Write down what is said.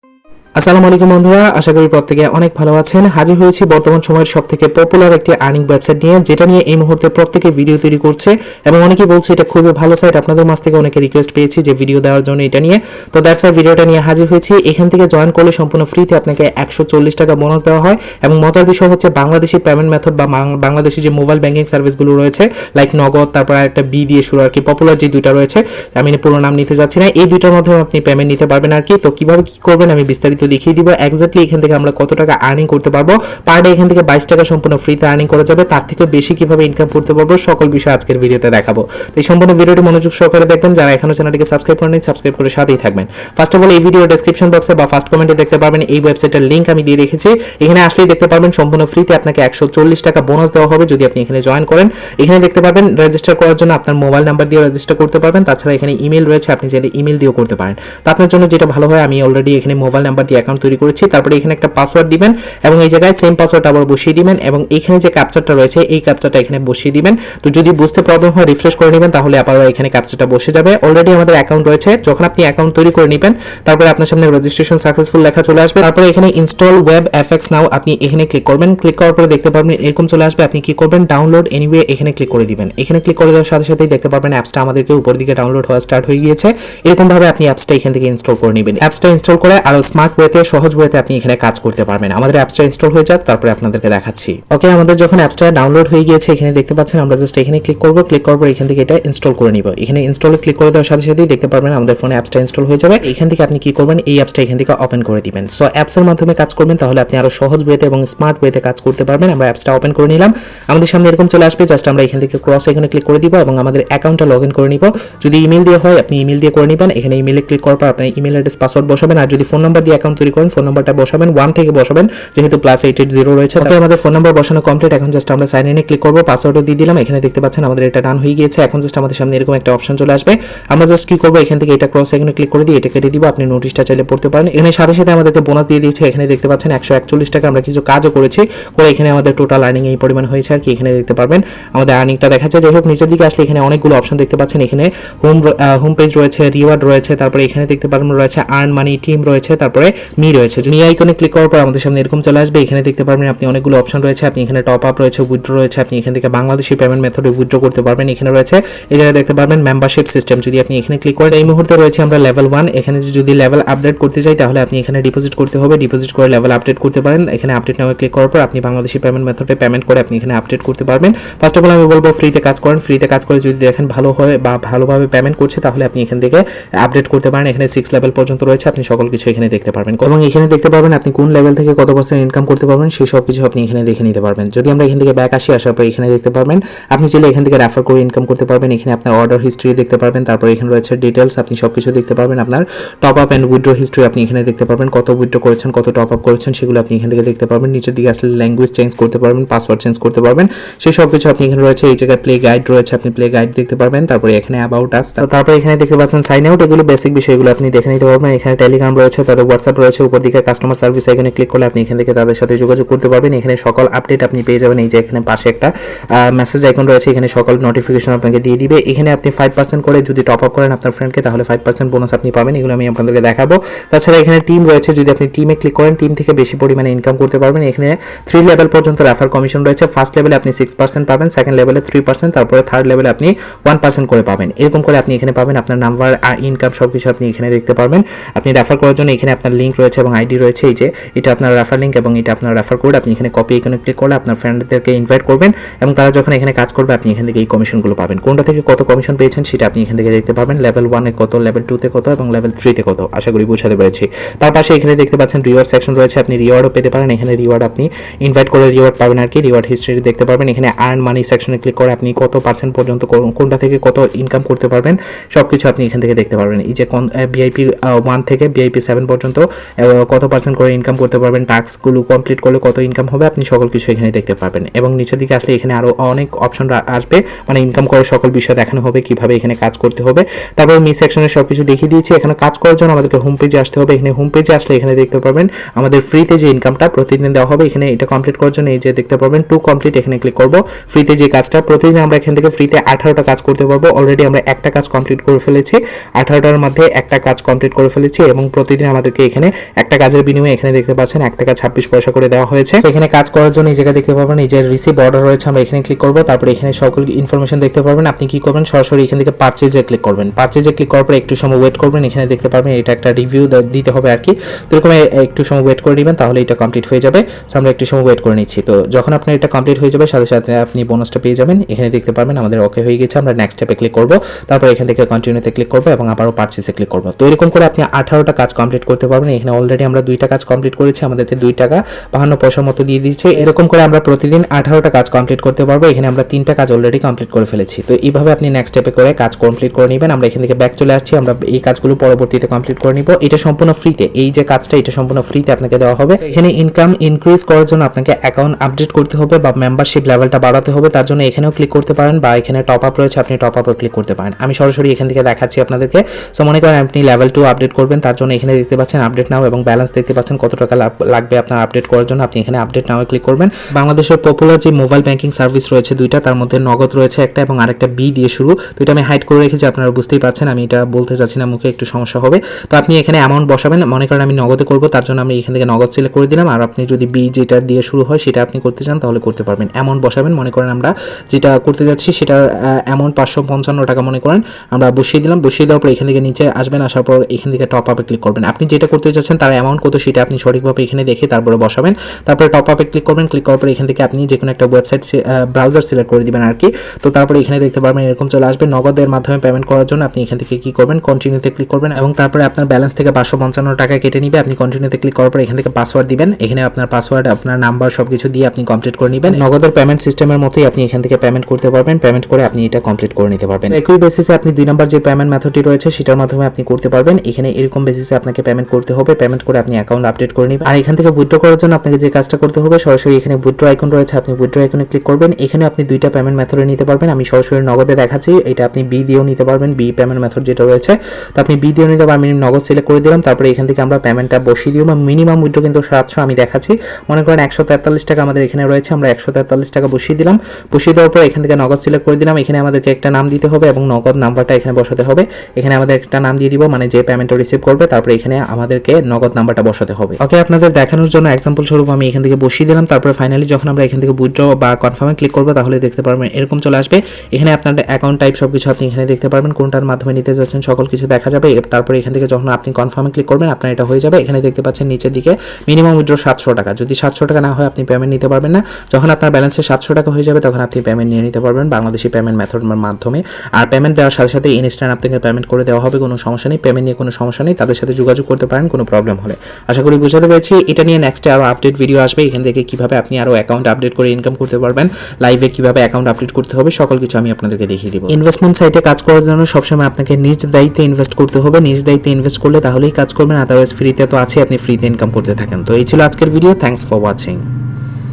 আসসালামু আলাইকুম বন্ধুরা, আশা করি প্রত্যেকে অনেক ভালো আছেন। হাজির হয়েছি বর্তমান সময়ের সবথেকে পপুলার একটি আর্নিং ওয়েবসাইট নিয়ে, যেটা নিয়ে এই মুহূর্তে প্রত্যেকে ভিডিও তৈরি করছে এবং অনেকেই বলছে এটা খুবই ভালো সাইট। আপনাদের মাঝ থেকে অনেকে রিকোয়েস্ট পেয়েছি যে ভিডিও দেওয়ার জন্য এটা নিয়ে, তো দ্যাটস ওয়াই ভিডিওটা নিয়ে হাজির হয়েছি। এখান থেকে জয়েন করলে সম্পূর্ণ ফ্রিতে আপনাকে 140 টাকা বোনাস দেওয়া হয় এবং মজার বিষয় হচ্ছে বাংলাদেশি পেমেন্ট মেথড বা বাংলাদেশি যে মোবাইল ব্যাংকিং সার্ভিসগুলো রয়েছে লাইক নগদ, তারপর একটা বি দিয়ে শুরু আর কি পপুলার যে দুইটা রয়েছে, আমি পুরো নাম নিতে যাচ্ছি না, এই দুইটার মাধ্যমে আপনি পেমেন্ট নিতে পারবেন আর কি। তো কিভাবে কি করবেন আমি বিস্তারিত দেখিয়ে দিব। এক্স্যাক্টলি এখান থেকে আমরা কত টাকা আর্নিং করতে পারবো, পার ডে এখান থেকে 22 টাকা সম্পূর্ণ ফ্রিতে আর্নিং করা যাবে, তার থেকে বেশি কিভাবে ইনকাম করতে পারবো সকল বিষয় আজকের ভিডিওতে দেখাবো। তো এই সম্পূর্ণ ভিডিওটি মনোযোগ সহকারে দেখবেন। যারা এখনো চ্যানেলটিকে সাবস্ক্রাইব করেননি, সাবস্ক্রাইব করে সাথেই থাকবেন। ফার্স্ট অফ অল এই ভিডিও ডেসক্রিপশন বক্সে বা ফার্স্ট কমেন্টে দেখতে পারবেন এই ওয়েবসাইটের লিংক আমি দিয়ে রেখেছি। এখানে আসলেই দেখতে পারবেন সম্পূর্ণ ফ্রিতে আপনাকে 140 টাকা বোনাস দেওয়া হবে যদি আপনি এখানে জয়েন করেন। এখানে দেখতে পারবেন রেজিস্টার করার জন্য আপনার মোবাইল নাম্বার দিয়ে রেজিস্টার করতে পারবেন, তাছাড়া এখানে ইমেল রয়েছে, আপনি চাইলে ইমেল দিয়েও করতে পারেন। তো আপনার জন্য যেটা ভালো হয়, আমি অলরেডি এখানে মোবাইল নাম্বার দিয়ে অ্যাকাউন্ট তৈরি করেছি, তারপরে এখানে একটা পাসওয়ার্ড দিবেন এবং এই জায়গায় সেম পাসওয়ার্ড আবার বসিয়ে দিবেন এবং এখানে যে ক্যাপচাটা রয়েছে এই ক্যাপচাটা এখানে বসিয়ে দিবেন। তো যদি বুঝতে প্রবলেম হয় রিফ্রেশ করে নেবেন, তাহলে আবার এখানে ক্যাপচাটা বসে যাবে। অলরেডি আমাদের অ্যাকাউন্ট রয়েছে, যখন আপনি অ্যাকাউন্ট তৈরি করে নেবেন তারপরে আপনার সামনে রেজিস্ট্রেশন সাকসেসফুল লেখা চলে আসবে। তারপরে এখানে ইনস্টল ওয়েব এফএক্স নাও আপনি এখানে ক্লিক করবেন। ক্লিক করার পরে দেখতে পাবেন এরকম চলে আসবে। আপনি কি করবেন, ডাউনলোড এনিওয়ে এখানে ক্লিক করে দিবেন। এখানে ক্লিক করে দেওয়ার সাথে সাথেই দেখতে পাবেন অ্যাপসটা আমাদেরকে উপর দিকে ডাউনলোড হওয়া স্টার্ট হয়ে গিয়েছে। এরকম ভাবে আপনি অ্যাপসটা এখান থেকে ইনস্টল করে নেবেন। অ্যাপসটা ইনস্টল করে আরো স্মার্ট ওয়েতে, সহজ ওয়েতে আপনি এখানে কাজ করতে পারবেন। আমাদের অ্যাপসটা ইনস্টল হয়ে যাক, তারপরে আপনাদেরকে দেখাচ্ছি। ওকে, আমাদের যখন অ্যাপসটা ডাউনলোড হয়ে গিয়েছে এখানে দেখতে পাচ্ছেন, আমরা জাস্ট এখানে ক্লিক করব। ক্লিক করার পর এখান থেকে এটা ইনস্টল করে নিব। এখানে ইনস্টলে ক্লিক করে দেওয়ার সাথে সাথেই দেখতে পারবেন আমাদের ফোনে অ্যাপসটা ইনস্টল হয়ে যাবে। এখান থেকে আপনি কি করবেন, এই অ্যাপসটা এখান থেকে ওপেন করে দিবেন। সো অ্যাপসের মাধ্যমে কাজ করবেন, তাহলে আপনি আরো সহজ ওয়েতে এবং স্মার্ট ওয়েতে কাজ করতে পারবেন। আমরা অ্যাপসটা ওপেন করে নিলাম, আমাদের সামনে এরকম চলে আসবে। জাস্ট আমরা এখান থেকে ক্রস এখানে ক্লিক করে দিব এবং আমাদের অ্যাকাউন্টটা লগইন করে নিব। যদি ইমেল দিয়ে হয় আপনি ইমেল দিয়ে করে নেবেন। এখানে ইমেলে ক্লিক করার পর আপনি ইমেল অ্যাড্রেস পাসওয়ার্ড বসাবেন, আর যদি ফোন নাম্বার দিয়ে অ্যাকাউন্ট তৈরি করেন ফোন নাম্বারটা বসাবেন 1 থেকে বসাবেন, যেহেতু +880 রয়েছে। ওকে, আমাদের ফোন নাম্বার বসানো কমপ্লিট। এখন জাস্ট আমরা সাইন ইনে ক্লিক করব, পাসওয়ার্ডও দিয়ে দিলাম। এখানে দেখতে পাচ্ছেন আমাদের এটা ডান হয়ে গিয়েছে। এখন জাস্ট আমাদের সামনে এরকম একটা অপশন চলে আসবে। আমরা জাস্ট কি করব, এখান থেকে এটা ক্রস এখানে ক্লিক করে দিয়ে এটা কেটে দিব। আপনি নোটিশটা চাইলে পড়তে পারেন। এখানে সাথে সাথে আমাদেরকে বোনাস দিয়ে দিয়েছে। এখানে দেখতে পাচ্ছেন 141 টাকা আমরা কিছু কাজও করেছি, করে এখানে আমাদের টোটাল আর্নিং এই পরিমাণ হয়েছে আর কি। এখানে দেখতে পারবেন আমাদের আর্নিংটা দেখাচ্ছে। যাই হোক, নিচের দিকে আসলে এখানে অনেকগুলো অপশন দেখতে পাচ্ছেন। এখানে হোম পেজ রয়েছে, রিওয়ার্ড রয়েছে, তারপরে এখানে দেখতে পারবেন রয়েছে আর্ন মানি, টিম রয়েছে, তারপরে মি রয়েছে। মি আইকনে ক্লিক করার পর আমাদের সামনে এরকম চলে আসবে। এখানে দেখতে পারবেন আপনি অনেকগুলো অপশন রয়েছে। আপনি এখানে টপ আপ রয়েছে, উইথড্র রয়েছে, আপনি এখান থেকে বাংলাদেশি পেমেন্ট মেথডে উইথড্র করতে পারবেন। এখানে রয়েছে এই জায়গায় দেখতে পারবেন মেম্বারশিপ সিস্টেম, যদি আপনি এখানে ক্লিক করেন। এই মুহূর্তে রয়েছে আমরা লেভেল 1। এখানে যদি লেভেল আপডেট করতে চাই তাহলে আপনি এখানে ডিপোজিট করতে হবে, ডিপোজিট করে লেভেল আপডেট করতে পারেন। এখানে আপডেট নাও ক্লিক করার পর আপনি বাংলাদেশি পেমেন্ট মেথডে পেমেন্ট করে আপনি এখানে আপডেট করতে পারবেন। ফার্স্ট অফ অল আমি বলবো ফ্রিতে কাজ করেন। ফ্রিতে কাজ করে যদি দেখেন ভালো হয় বা ভালোভাবে পেমেন্ট করছে তাহলে আপনি এখান থেকে আপডেট করতে পারেন। এখানে 6 লেভেল পর্যন্ত রয়েছে, আপনি সকল কিছু এখানে দেখতে পারবেন এবং এখানে দেখতে পারবেন আপনি কোন লেভেল থেকে কত % ইনকাম করতে পারবেন সেই সব কিছু আপনি এখানে দেখে নিতে পারবেন। যদি আমরা এখান থেকে ব্যাক আসি, আসার পর এখানে দেখতে পারবেন আপনি চাইলে এখান থেকে রেফার করে ইনকাম করতে পারবেন। এখানে আপনার অর্ডার হিস্ট্রি দেখতে পারবেন, তারপর এখানে রয়েছে ডিটেলস, আপনি সবকিছু দেখতে পারবেন। আপনার top up and withdraw history আপনি এখানে দেখতে পারবেন, কত উইথড্র করেছেন, কত টপ আপ করেছেন সেগুলো আপনি এখান থেকে দেখতে পারবেন। নিচের দিকে আসলে ল্যাঙ্গুয়েজ চেঞ্জ করতে পারবেন, পাসওয়ার্ড চেঞ্জ করতে পারবেন, সেই সব কিছু আপনি এখানে রয়েছে। এই জায়গায় প্লে গাইড রয়েছে, আপনি প্লে গাইড দেখতে পারবেন। তারপরে এখানে অ্যাবাউট আস, তারপর এখানে দেখতে পাচ্ছেন সাইন আউট, এগুলো বেসিক বিষয়গুলো আপনি দেখে নিতে পারবেন। এখানে টেলিগ্রাম রয়েছে, তাদের হোয়াটসঅ্যাপ রয়েছে, উপর দিকে কাস্টমার সার্ভিস এখানে ক্লিক করলে আপনি এখান থেকে তাদের সাথে যোগাযোগ করতে পারবেন। এখানে সকল আপডেট আপনি পেয়ে যাবেন। এই যে এখানে পাশে একটা মেসেজ আইকন রয়েছে, এখানে সকল নোটিফিকেশন আপনাকে দিয়ে দিবে। এখানে আপনি 5% করে যদি টপ আপ করেন আপনার ফ্রেন্ডকে তাহলে 5% বোনাস আপনি পাবেন, এগুলো আমি আপনাদেরকে দেখাবো। তাছাড়া এখানে টিম রয়েছে, যদি আপনি টিমে ক্লিক করেন টিম থেকে বেশি পরিমাণে ইনকাম করতে পারবেন। এখানে 3 লেভেল পর্যন্ত রেফার কমিশন রয়েছে। ফার্স্ট লেভেলে আপনি 6% পাবেন, সেকেন্ড লেভেলে 3%, তারপরে থার্ড লেভেলে আপনি 1% করে পাবেন। এরকম করে আপনি এখানে পাবেন আপনার নাম্বার আর ইনকাম সবকিছু আপনি এখানে দেখতে পারবেন। আপনি রেফার করার জন্য এখানে আপনার লিঙ্ক রয়েছে এবং আইডি রয়েছে। এই যে এটা আপনার রেফার লিঙ্ক এবং এটা আপনার রেফার কোড, আপনি এখানে কপি এখানে ক্লিক করলে আপনার ফ্রেন্ডদেরকে ইনভাইট করবেন এবং তারা যখন এখানে কাজ করবে আপনি এখান থেকে এই কমিশনগুলো পাবেন। কোনটা থেকে কত কমিশন পেয়েছেন সেটা আপনি এখান থেকে দেখতে পাবেন। লেভেল 1 এ কত, লেভেল 2 তে কত এবং লেভেল 3 তে কত, আশা করি বুঝাতে পেরেছি। তার পাশে এখানে দেখতে পাচ্ছেন রিওয়ার্ড সেকশন রয়েছে, আপনি রিওয়ার্ডও পেতে পারেন। এখানে রিওয়ার্ড আপনি ইনভাইট করে রিওয়ার্ড পাবেন আর কি। রিওয়ার্ড হিস্ট্রি দেখতে পারবেন। এখানে আর্ন মানি সেকশনে ক্লিক করে আপনি কত % পর্যন্ত কোনটা থেকে কত ইনকাম করতে পারবেন সবকিছু আপনি এখান থেকে দেখতে পারবেন। এই যে ভিআইপি 1 থেকে ভিআইপি 7 পর্যন্ত কত % করে ইনকাম করতে পারবেন, টাস্কগুলো কমপ্লিট করলে কত ইনকাম হবে আপনি সকল কিছু এখানে দেখতে পারবেন। এবং নিচের দিকে আসলে এখানে আরো অনেক অপশন আসবে, মানে ইনকাম করার সকল বিষয় দেখানো হবে, কিভাবে এখানে কাজ করতে হবে। তারপর মি সেকশনে সবকিছু দেখিয়ে দিয়েছি। এখানে কাজ করার জন্য আমাদেরকে হোম পেজে আসতে হবে। এখানে হোম পেজে আসলে এখানে দেখতে পারবেন আমাদের ফ্রিতে যে ইনকামটা প্রতিদিন দেওয়া হবে। এখানে এটা কমপ্লিট করার জন্য এই যে দেখতে পারবেন টু কমপ্লিট, এখানে ক্লিক করব। ফ্রিতে যে কাজটা প্রতিদিন আমরা এখান থেকে ফ্রিতে 18টা কাজ করতে পারবো। অলরেডি আমরা একটা কাজ কমপ্লিট করে ফেলেছি, 18টার মধ্যে একটা কাজ কমপ্লিট করে ফেলেছি এবং প্রতিদিন আমাদেরকে এখানে মাধ্যমে একটা কাজের বিনিময়ে এখানে দেখতে পাচ্ছেন 1 টাকা 26 পয়সা করে দেওয়া হয়েছে। তো এখানে কাজ করার জন্য এই জায়গায় দেখতে পাবেন এই যে রিসিভ অর্ডার রয়েছে, আমরা এখানে ক্লিক করব। তারপরে এখানে সকল ইনফরমেশন দেখতে পারবেন। আপনি কি করবেন, সরাসরি এখান থেকে পারচেজে ক্লিক করবেন। পারচেজে ক্লিক করার পর একটু সময় ওয়েট করবেন। এখানে দেখতে পারবেন এটা একটা রিভিউ দিতে হবে আর কি। তো এরকম একটু সময় ওয়েট করে নেবেন, তাহলে এটা কমপ্লিট হয়ে যাবে। সো আমরা একটু সময় ওয়েট করে নিচ্ছি। তো যখন আপনার এটা কমপ্লিট হয়ে যাবে সাথে সাথে আপনি বোনাসটা পেয়ে যাবেন। এখানে দেখতে পারবেন আমাদের ওকে হয়ে গেছে। আমরা নেক্সট স্টেপে ক্লিক করব, তারপর এখান থেকে কন্টিনিউতে ক্লিক করব এবং আবারও পারচেজে ক্লিক করব। তো এরকম করে আপনি 18টা কাজ কমপ্লিট করতে পারবেন। এখানে অলরেডি আমরা 2টা কাজ কমপ্লিট করেছি, আমাদেরকে 2 টাকা 52 পয়সার মতো দিয়ে দিচ্ছে। এরকম করে আমরা প্রতিদিন 18টা কাজ কমপ্লিট করতে পারবো। এখানে আমরা 3টা কাজ অলরেডি কমপ্লিট করে ফেলেছি। তো এইভাবে আপনি নেক্সট স্টেপে করে কাজ কমপ্লিট করে নেবেন। আমরা এখান থেকে ব্যাক চলে আসছি, আমরা এই কাজগুলো পরবর্তীতে কমপ্লিট করে নিব। এটা সম্পূর্ণ ফ্রিতে, এই যে কাজটা এটা সম্পূর্ণ ফ্রিতে আপনাকে দেওয়া হবে। এখানে ইনকাম ইনক্রিজ করার জন্য আপনাকে অ্যাকাউন্ট আপডেট করতে হবে বা মেম্বারশিপ লেভেলটা বাড়াতে হবে। তার জন্য এখানেও ক্লিক করতে পারেন বা এখানে টপ আপ রয়েছে, আপনি টপ আপে ক্লিক করতে পারেন। আমি সরাসরি এখান থেকে দেখাচ্ছি আপনাদেরকে। সো মনে করেন আপনি লেভেল 2 আপডেট করবেন, তার জন্য এখানে দেখতে পাচ্ছেন আপডেট নাও এবং ব্যালেন্স দেখতে পাচ্ছেন কত টাকা লাগবে আপনার আপডেট করার জন্য। আপনি এখানে আপডেট নাও ক্লিক করবেন। বাংলাদেশের পপুলার যে মোবাইল ব্যাংকিং সার্ভিস রয়েছে 2টা, তার মধ্যে নগদ রয়েছে একটা এবং আরেকটা বি দিয়ে শুরু। তো এটা আমি হাইড করে রেখেছি, আপনারা বুঝতেই পারছেন। আমি এটা বলতে চাচ্ছি না, মুখে একটু সমস্যা হবে। তো আপনি এখানে অ্যামাউন্ট বসাবেন। মনে করেন আমি নগদে করব, তার জন্য আমি এখান থেকে নগদ সিলেক্ট করে দিলাম। আর আপনি যদি বি যেটা দিয়ে শুরু হয় সেটা আপনি করতে চান তাহলে করতে পারবেন। অ্যামাউন্ট বসাবেন, মনে করেন আমরা যেটা করতে যাচ্ছি সেটার অ্যামাউন্ট 555 টাকা মনে করেন আমরা বসিয়ে দিলাম। বসিয়ে দেওয়ার পর এখান থেকে নিচে আসবেন, আসার পর এখান থেকে টপ আপে ক্লিক করবেন। আপনি যেটা করতে চাচ্ছেন তার অ্যামাউন্ট কত সেটা আপনি সঠিকভাবে এখানে দেখে তারপরে বসাবেন। তারপরে টপ আপে ক্লিক করবেন। ক্লিক করার পর এখান থেকে আপনি যে কোনো একটা ওয়েবসাইট ব্রাউজার সিলেক্ট করে দিবেন আর কি। তো তারপরে এখানে দেখতে পারবেন এরকম চলে আসবে। নগদের মাধ্যমে পেমেন্ট করার জন্য আপনি এখান থেকে কি করবেন, কন্টিনিউতে ক্লিক করবেন এবং তারপরে আপনার ব্যালেন্স থেকে 555 টাকা কেটে নিবে। আপনি কন্টিনিউতে ক্লিক করার পর এখান থেকে পাসওয়ার্ড দিবেন। এখানে আপনার পাসওয়ার্ড, আপনার নাম্বার সবকিছু দিয়ে আপনি কমপ্লিট করে নেবেন। নগদের পেমেন্ট সিস্টেমের মতোই আপনি এখান থেকে পেমেন্ট করতে পারবেন। পেমেন্ট করে আপনি এটা কমপ্লিট করে নিতে পারবেন। একই বেসিসে আপনি 2 নাম্বার যে পেমেন্ট মেথডটি রয়েছে সেটার মাধ্যমে আপনি করতে পারবেন। এখানে এরকম বেসিসে আপনাকে পেমেন্ট করতে হবে। পেমেন্ট করে আপনি অ্যাকাউন্ট আপডেট করে নেবেন। আর এখান থেকে উইথড্র করার জন্য আপনাকে যে কাজটা করতে হবে, সরাসরি এখানে উইথড্র আইকন রয়েছে, আপনি উইথড্র আইকনে ক্লিক করবেন। এখানে আপনি 2টা পেমেন্ট মেথডে নিতে পারবেন। আমি সরাসরি নগদে দেখাচ্ছি, এটা আপনি বি দিয়েও নিতে পারবেন, বি পেমেন্ট মেথড যেটা রয়েছে। তো আপনি বি দিয়েও নিতে পারবেন। আমি নগদ সিলেক্ট করে দিলাম। তারপরে এখান থেকে আমরা পেমেন্টটা বসিয়ে দিব। মিনিমাম উইথড্র কিন্তু 700 আমি দেখাচ্ছি। মনে করেন 143 টাকা আমাদের এখানে রয়েছে, আমরা 143 টাকা বসিয়ে দিলাম। বসিয়ে দেওয়ার পর এখান থেকে নগদ সিলেক্ট করে দিলাম। এখানে আমাদেরকে একটা নাম দিতে হবে এবং নগদ নাম্বারটা এখানে বসাতে হবে। এখানে আমাদের একটা নাম দিয়ে দিব, মানে যে পেমেন্টটা রিসিভ করবে। তারপরে এখানে আমাদেরকে নগদ নাম্বারটা বসাতে হবে। ওকে, আপনাদের দেখানোর জন্য এক্সাম্পল স্বরূপ আমি এখান থেকে বসিয়ে দিলাম। তারপরে ফাইনালি যখন আমরা এখান থেকে উইথড্র বা কনফার্মে ক্লিক করব তাহলে দেখতে পারবেন এরকম চলে আসবে। এখানে আপনার অ্যাকাউন্ট টাইপ সবকিছু আপনি এখানে দেখতে পারবেন, কোনটার মাধ্যমে নিতে যাচ্ছেন সকল কিছু দেখা যাবে। তারপরে এখান থেকে যখন আপনি কনফার্মে ক্লিক করবেন আপনার এটা হয়ে যাবে। এখানে দেখতে পাচ্ছেন নিচের দিকে মিনিমাম উইথড্র 700 টাকা। যদি 700 টাকা না হয় আপনি পেমেন্ট নিতে পারবেন না। যখন আপনার ব্যালেন্সে 700 টাকা হয়ে যাবে তখন আপনি পেমেন্ট নিয়ে নিতে পারবেন বাংলাদেশি পেমেন্ট মেথডের মাধ্যমে। আর পেমেন্ট দেওয়ার সাথে সাথে ইনস্ট্যান্ট আপনাকে পেমেন্ট করে দেওয়া হবে, কোনো সমস্যা নেই। পেমেন্ট নিয়ে কোনো সমস্যা নেই, তাদের সাথে যোগাযোগ করতে পারেন কোনো প্রবলেম হলে। আশা করি বুঝাতে পেরেছি। এটা নিয়ে নেক্সটে আরও আপডেট ভিডিও আসবে। এখান থেকে কিভাবে আপনি আরও অ্যাকাউন্ট আপডেট করে ইনকাম করতে পারবেন, লাইভে কিভাবে অ্যাকাউন্ট আপডেট করতে হবে, সকল কিছু আমি আপনাদেরকে দেখিয়ে দিব। ইনভেস্টমেন্ট সাইটে কাজ করার জন্য সবসময় আপনাকে নিজ দায়িত্বে ইনভেস্ট করতে হবে। নিজ দায়িত্বে ইনভেস্ট করলে তাহলেই কাজ করবেন, আদারওয়াইজ ফ্রিতে তো আছে, আপনি ফ্রিতে ইনকাম করতে থাকেন। তো এই ছিল আজকের ভিডিও। Thanks for watching.